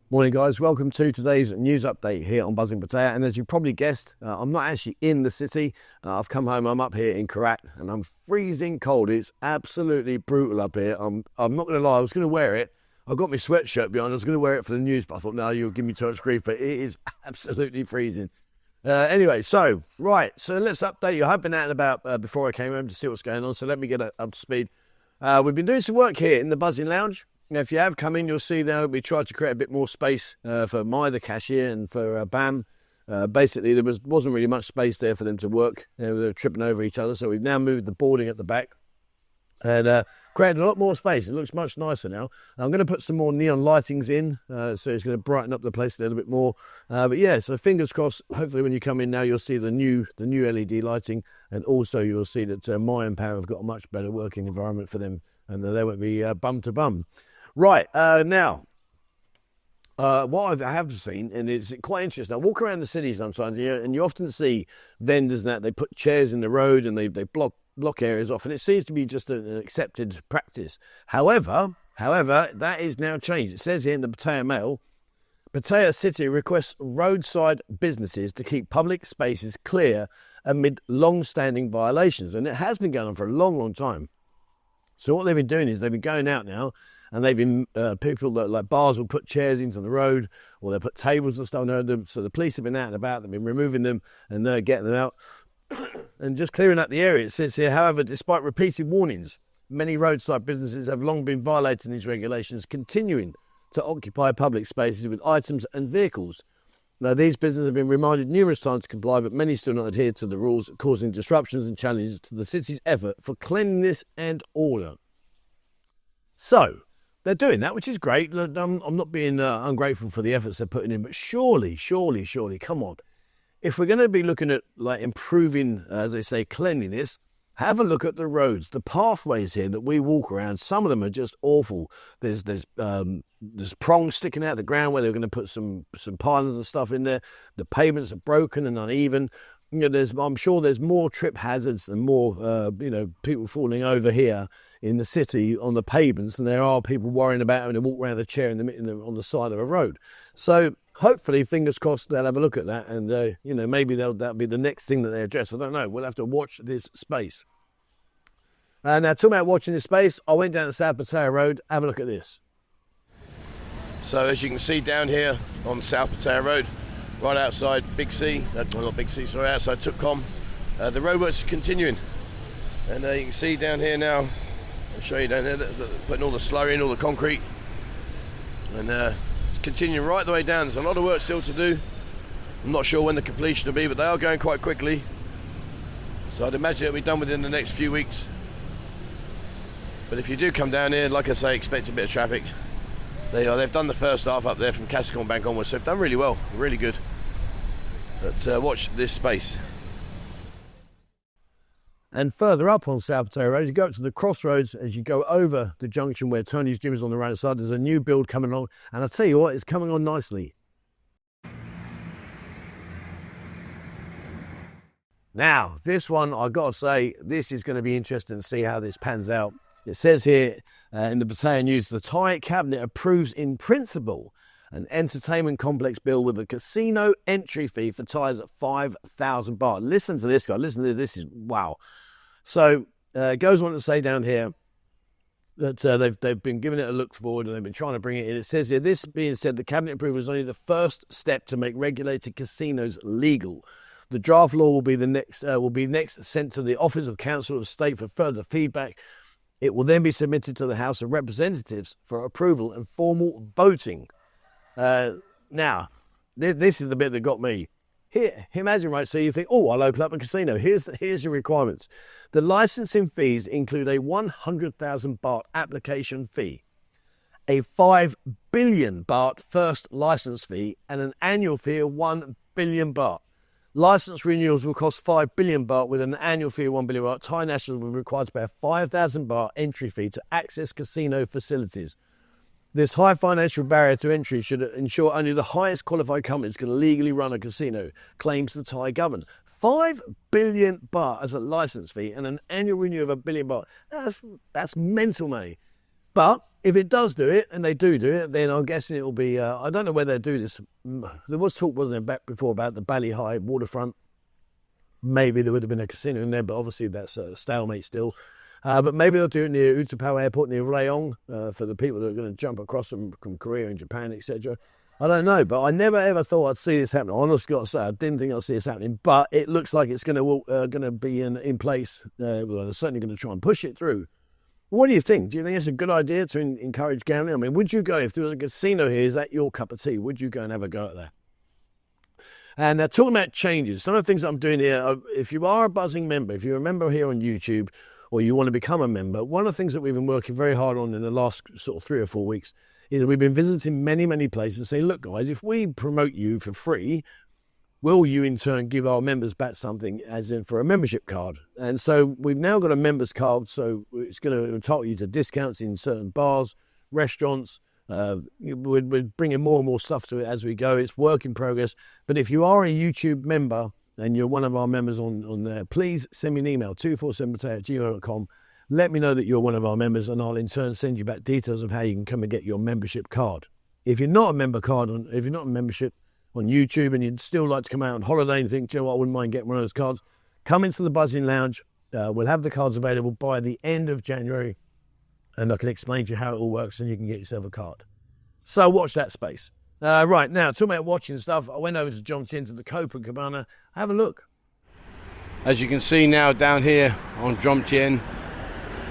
Morning guys, welcome to today's news update here on Buzzing Pattaya. And as you probably guessed, I'm not actually in the city. I've come home, I'm up here in Karat and I'm freezing cold. It's absolutely brutal up here. I'm not going to lie, I was going to wear it. I've got my sweatshirt behind, I was going to wear it for the news, but I thought, no, you'll give me too much grief, but it is absolutely freezing. Anyway, so let's update you. I've been out and about before I came home to see what's going on, so let me get up to speed. We've been doing some work here in the Buzzing Lounge. Now, if you have come in, you'll see that we tried to create a bit more space for Mai, the cashier, and for Bam. Basically, there wasn't really much space there for them to work. They were tripping over each other, so we've now moved the boarding at the back and created a lot more space. It looks much nicer now. I'm going to put some more neon lightings in, so it's going to brighten up the place a little bit more. But yeah, so fingers crossed. Hopefully, when you come in now, you'll see the new LED lighting, and also you'll see that Mai and Pam have got a much better working environment for them, and they won't be bum to bum. Right, now, what I have seen, and it's quite interesting, I walk around the city sometimes, and you often see vendors that they put chairs in the road and they block areas off, and it seems to be just an accepted practice. However, that is now changed. It says here in the Pattaya Mail, Pattaya City requests roadside businesses to keep public spaces clear amid long-standing violations, and it has been going on for a long, long time. So what they've been doing is they've been going out now, and they've been, people that like bars will put chairs into the road, or they'll put tables and stuff on them. So the police have been out and about, they've been removing them and they're getting them out and just clearing up the area. It says here, however, despite repeated warnings, many roadside businesses have long been violating these regulations, continuing to occupy public spaces with items and vehicles. Now, these businesses have been reminded numerous times to comply, but many still not adhere to the rules, causing disruptions and challenges to the city's effort for cleanliness and order. So, they're doing that, which is great. I'm not being ungrateful for the efforts they're putting in, but surely, come on. If we're going to be looking at like improving, as they say, cleanliness, have a look at the roads, the pathways here that we walk around. Some of them are just awful. There's prongs sticking out of the ground where they're going to put some pylons and stuff in there. The pavements are broken and uneven. You know, I'm sure there's more trip hazards and more, people falling over here in the city on the pavements than there are people worrying about having to walk around a chair on the side of a road. So hopefully, fingers crossed, they'll have a look at that, and maybe that'll be the next thing that they address. I don't know. We'll have to watch this space. Now, talking about watching this space, I went down to South Pattaya Road. Have a look at this. So as you can see down here on South Pattaya Road, right outside Big C, not Big C, sorry, outside Tukkom, the roadworks are continuing. And you can see down here now, I'll show you down there, putting all the slurry in, all the concrete. And it's continuing right the way down. There's a lot of work still to do. I'm not sure when the completion will be, but they are going quite quickly. So I'd imagine it'll be done within the next few weeks. But if you do come down here, like I say, expect a bit of traffic. They've done the first half up there from Capricorn Bank onwards, so they've done really well, really good. But watch this space. And further up on South Pattaya Road, you go up to the crossroads as you go over the junction where Tony's Gym is on the right side. There's a new build coming along, and I'll tell you what, it's coming on nicely. Now, this one, I've got to say, this is going to be interesting to see how this pans out. It says here in the Pattaya News, the Thai Cabinet approves in principle an entertainment complex bill with a casino entry fee for Thais at 5,000 baht. Listen to this guy. Listen to this. This is wow. So it goes on to say down here that they've been giving it a look forward and they've been trying to bring it in. It says here, this being said, the Cabinet approval is only the first step to make regulated casinos legal. The draft law will be next sent to the Office of Council of State for further feedback. It will then be submitted to the House of Representatives for approval and formal voting. Now, this is the bit that got me. Here, imagine, right, so you think, oh, I'll open up a casino. Here's the requirements. The licensing fees include a 100,000 baht application fee, a 5 billion baht first license fee, and an annual fee of 1 billion baht. License renewals will cost 5 billion baht with an annual fee of 1 billion baht. Thai nationals will be required to pay a 5,000 baht entry fee to access casino facilities. This high financial barrier to entry should ensure only the highest qualified companies can legally run a casino, claims the Thai government. 5 billion baht as a license fee and an annual renewal of 1 billion baht. That's mental money. But if it does do it, and they do it, then I'm guessing it will be, I don't know where they'll do this. There was talk, wasn't there, back before about the Bali High waterfront. Maybe there would have been a casino in there, but obviously that's a stalemate still. But maybe they'll do it near Utapao Airport, near Rayong, for the people that are going to jump across from Korea and Japan, etc. I don't know, but I never ever thought I'd see this happen. I honestly got to say, I didn't think I'd see this happening, but it looks like it's going to be in place. Well, they're certainly going to try and push it through. What do you think? Do you think it's a good idea to encourage gambling? I mean, would you go, if there was a casino here, is that your cup of tea? Would you go and have a go at that? And talking about changes, some of the things I'm doing here, if you are a Buzzing member, if you're a member here on YouTube, or you want to become a member, one of the things that we've been working very hard on in the last sort of 3 or 4 weeks is we've been visiting many places and saying, look, guys, if we promote you for free, will you in turn give our members back something, as in for a membership card? And so we've now got a members card, so it's going to entitle you to discounts in certain bars, restaurants. We're bringing more and more stuff to it as we go. It's work in progress. But if you are a YouTube member and you're one of our members on there, please send me an email, 247pattaya@gmail.com. Let me know that you're one of our members, and I'll in turn send you back details of how you can come and get your membership card. If you're not a member card, if you're not a membership on YouTube and you'd still like to come out on holiday and think, do you know what, I wouldn't mind getting one of those cards, come into the Buzzing Lounge. We'll have the cards available by the end of January, and I can explain to you how it all works, and you can get yourself a card. So watch that space. Right, now, talking about watching stuff, I went over to Jomtien to the Copacabana. Have a look. As you can see now down here on Jomtien,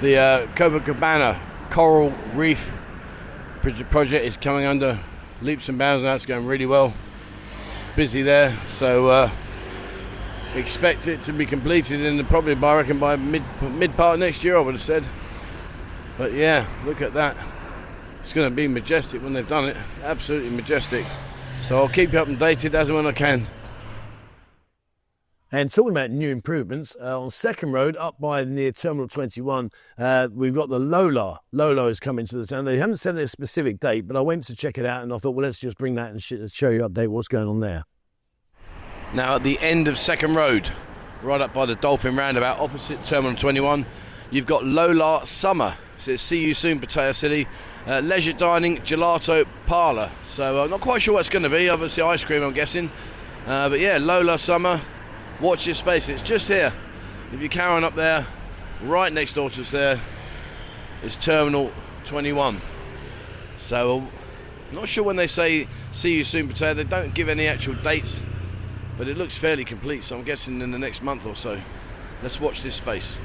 the Copacabana Coral Reef project is coming under leaps and bounds now. It's going really well. Busy there, so expect it to be completed in probably, I reckon, by mid part next year, I would have said. But yeah, look at that. It's going to be majestic when they've done it. Absolutely majestic. So I'll keep you updated as and when I can. And talking about new improvements, on Second Road, up by near Terminal 21, we've got the Lola. Lola is coming to the town. They haven't said a specific date, but I went to check it out, and I thought, well, let's just bring that and show you, update what's going on there. Now, at the end of Second Road, right up by the Dolphin Roundabout, opposite Terminal 21, you've got Lola Summer. So it's see you soon, Pattaya City. Leisure dining, gelato parlour. So I'm not quite sure what it's going to be. Obviously ice cream, I'm guessing. But yeah, Lola Summer. Watch your space. It's just here. If you carry on up there, right next door to us there is Terminal 21. So I'm not sure when they say see you soon, Pattaya. They don't give any actual dates, but it looks fairly complete. So I'm guessing in the next month or so. Let's watch this space.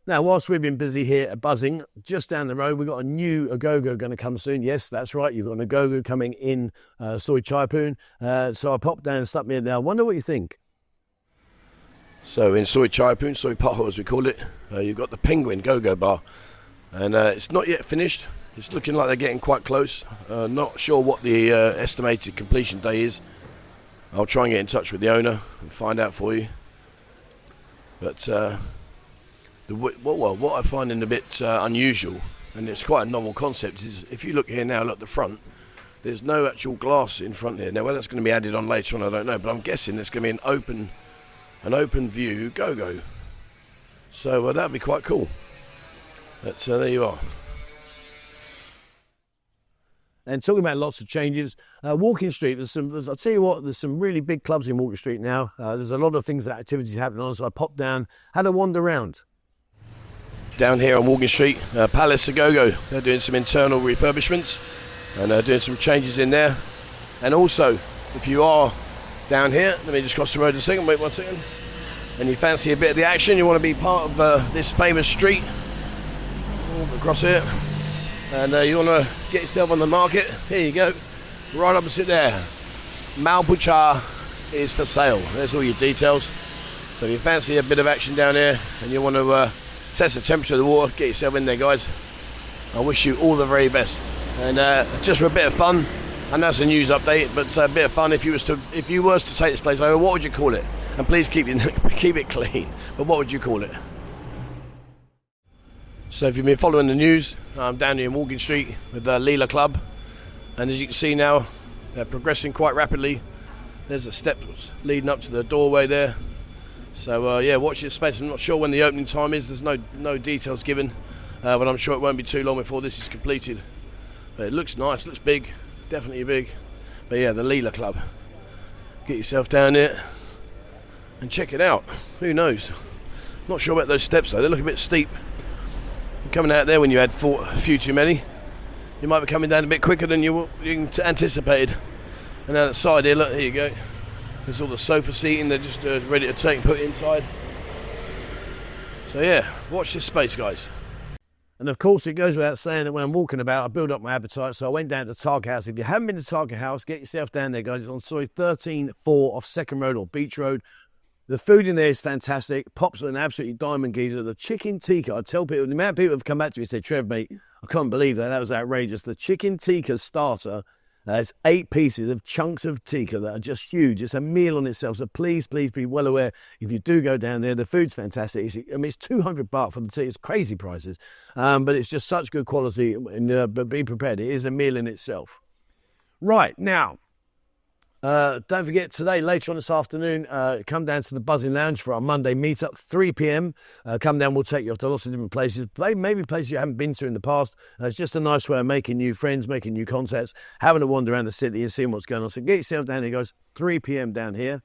Now, whilst we've been busy here at Buzzing, just down the road, we've got a new Agogo going to come soon. Yes, that's right. You've got an Agogo coming in Soi Chai Poon. So I popped down and stuck me in there. I wonder what you think. So in Soi Chai Poon, Soi Paho as we call it, you've got the Penguin Go-Go Bar. And it's not yet finished. It's looking like they're getting quite close. Not sure what the estimated completion day is. I'll try and get in touch with the owner and find out for you. But what I find a bit unusual, and it's quite a novel concept, is if you look here now, look at the front, there's no actual glass in front here. Now whether that's going to be added on later on, I don't know, but I'm guessing there's going to be an open view go-go. So that'd be quite cool. But there you are. And talking about lots of changes, Walking Street, I'll tell you what, there's some really big clubs in Walking Street now. There's a lot of things, activities happening on, so I popped down, had a wander around. Down here on Walking Street, Palace Go-Go, they're doing some internal refurbishments and they're doing some changes in there. And also, if you are down here, let me just cross the road a second, wait 1 second, and you fancy a bit of the action, you want to be part of this famous street, across here, and you want to get yourself on the market, here you go, right opposite there. Malpucha is for sale. There's all your details. So if you fancy a bit of action down here and you want to test the temperature of the water, get yourself in there, guys. I wish you all the very best. And just for a bit of fun, I know it's a news update, but a bit of fun. If you was to take this place over, what would you call it? And please keep it clean. But what would you call it? So if you've been following the news, I'm down here in Walking Street with the Leela Club, and as you can see now, they're progressing quite rapidly. There's a step leading up to the doorway there. So yeah, watch this space. I'm not sure when the opening time is. There's no details given, but I'm sure it won't be too long before this is completed. But it looks nice, looks big, definitely big. But yeah, the Leela Club. Get yourself down there and check it out. Who knows? Not sure about those steps though, they look a bit steep. You're coming out there when you had a few too many. You might be coming down a bit quicker than you anticipated. And down the side here, look, here you go. There's all the sofa seating, they're just ready to take and put inside. So yeah, watch this space, guys. And of course, it goes without saying that when I'm walking about, I build up my appetite. So I went down to Target House. If you haven't been to Target House, get yourself down there, guys. It's on 13-4 off Second Road or Beach Road. The food in there is fantastic. Pops are an absolutely diamond geezer. The chicken tikka, I tell people, the amount of people have come back to me and said, Trev, mate, I can't believe that. That was outrageous. The chicken tikka starter has 8 pieces of chunks of tikka that are just huge. It's a meal on itself. So please be well aware, if you do go down there, the food's fantastic. It's $200 for the tikka. It's crazy prices. But it's just such good quality. But be prepared. It is a meal in itself. Right, now, don't forget today, later on this afternoon, come down to the Buzzing Lounge for our Monday meetup, 3 p.m. Come down, we'll take you off to lots of different places, maybe places you haven't been to in the past. It's just a nice way of making new friends, making new contacts, having a wander around the city and seeing what's going on. So get yourself down here, guys, 3 p.m. down here.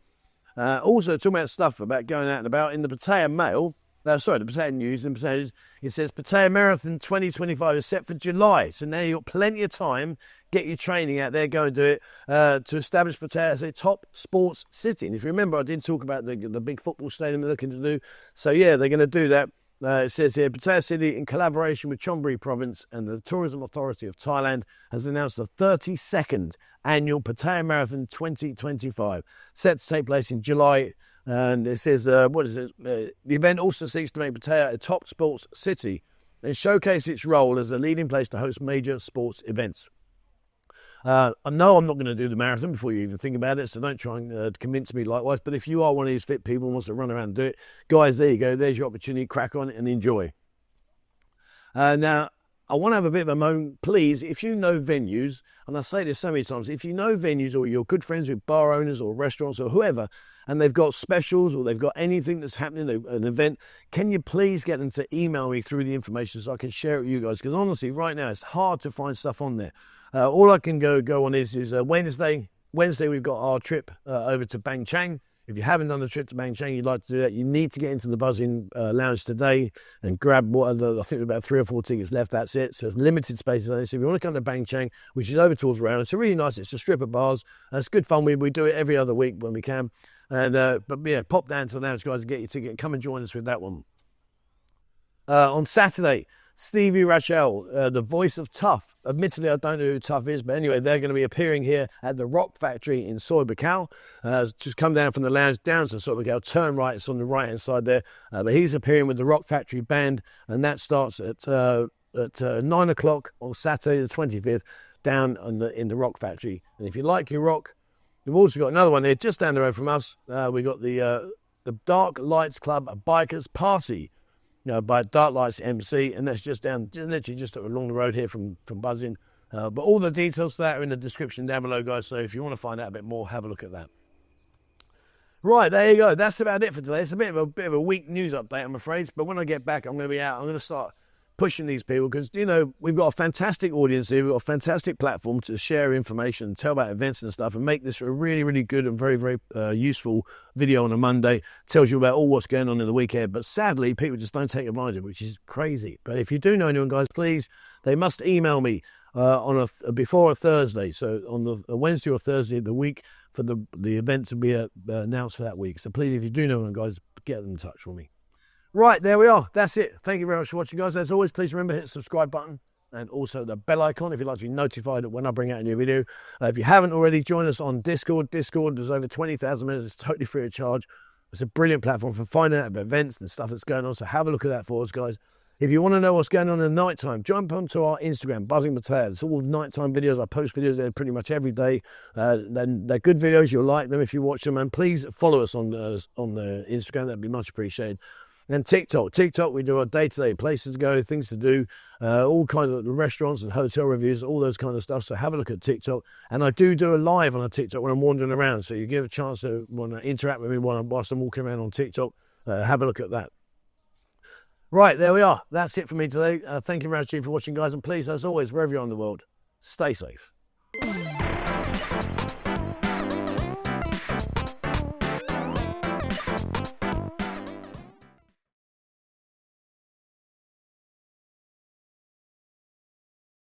Also, talking about stuff about going out and about, in the Pattaya Mail, the Pattaya News, and Pattaya, it says Pattaya Marathon 2025 is set for July. So now you've got plenty of time. Get your training out there, go and do it, to establish Pattaya as a top sports city. And if you remember, I did talk about the big football stadium they're looking to do. So yeah, they're going to do that. It says here, Pattaya City, in collaboration with Chonburi Province and the Tourism Authority of Thailand, has announced the 32nd annual Pattaya Marathon 2025, set to take place in July. And it says, the event also seeks to make Pattaya a top sports city and showcase its role as a leading place to host major sports events. I know I'm not going to do the marathon before you even think about it, so don't try and convince me likewise. But if you are one of these fit people and wants to run around and do it, guys, there you go. There's your opportunity. Crack on and enjoy. Now, I want to have a bit of a moment. Please, if you know venues, and I say this so many times, if you know venues or you're good friends with bar owners or restaurants or whoever, and they've got specials or they've got anything that's happening, an event, can you please get them to email me through the information so I can share it with you guys? Because honestly, right now, it's hard to find stuff on there. All I can go on is Wednesday. Wednesday, we've got our trip over to Bang Chang. If you haven't done the trip to Bang Chang, you'd like to do that, you need to get into the Buzzing Lounge today and grab I think there's about 3 or 4 tickets left. That's it. So it's limited spaces. So if you want to come to Bang Chang, which is over towards Round, it's a really nice. It's a strip of bars. It's good fun. We do it every other week when we can. And but yeah, pop down to the lounge, guys, and get your ticket and come and join us with that one. On Saturday, Stevie Rachel, the voice of Tough. Admittedly, I don't know who Tough is, but anyway, they're going to be appearing here at the Rock Factory in Soy Buakhao. Just come down from the lounge down to Soy Buakhao, turn right, it's on the right-hand side there. But he's appearing with the Rock Factory Band, and that starts at 9 o'clock on Saturday the 25th, down in the Rock Factory. And if you like your rock, we've also got another one there just down the road from us. We've got the Dark Lights Club, a bikers party. By Dark Lights MC, and that's just down, literally just along the road here from Buzzing. But all the details to that are in the description down below, guys. So if you want to find out a bit more, have a look at that. Right, there you go. That's about it for today. It's a bit of a weak news update, I'm afraid. But when I get back, I'm going to be out. I'm going to start pushing these people because, we've got a fantastic audience here. We've got a fantastic platform to share information, tell about events and stuff, and make this a really, really good and very, very useful video on a Monday. Tells you about all what's going on in the weekend. But sadly, people just don't take advantage of it, which is crazy. But if you do know anyone, guys, please, they must email me before a Thursday. So on a Wednesday or Thursday of the week for the event to be announced for that week. So please, if you do know anyone, guys, get in touch with me. Right, there we are. That's it. Thank you very much for watching, guys. As always, please remember, hit the subscribe button and also the bell icon if you'd like to be notified when I bring out a new video. If you haven't already, join us on Discord. Discord, there's over 20,000 members. It's totally free of charge. It's a brilliant platform for finding out about events and stuff that's going on. So have a look at that for us, guys. If you want to know what's going on in the night time, jump onto our Instagram, Buzzing Pattaya. It's all nighttime videos. I post videos there pretty much every day. Then they're good videos. You'll like them if you watch them. And please follow us on the Instagram. That'd be much appreciated. And TikTok, we do our day-to-day places to go, things to do, all kinds of restaurants and hotel reviews, all those kind of stuff. So have a look at TikTok. And I do a live on a TikTok when I'm wandering around. So you give a chance to want to interact with me whilst I'm walking around on TikTok. Have a look at that. Right, there we are. That's it for me today. Thank you very much for watching, guys. And please, as always, wherever you're in the world, stay safe.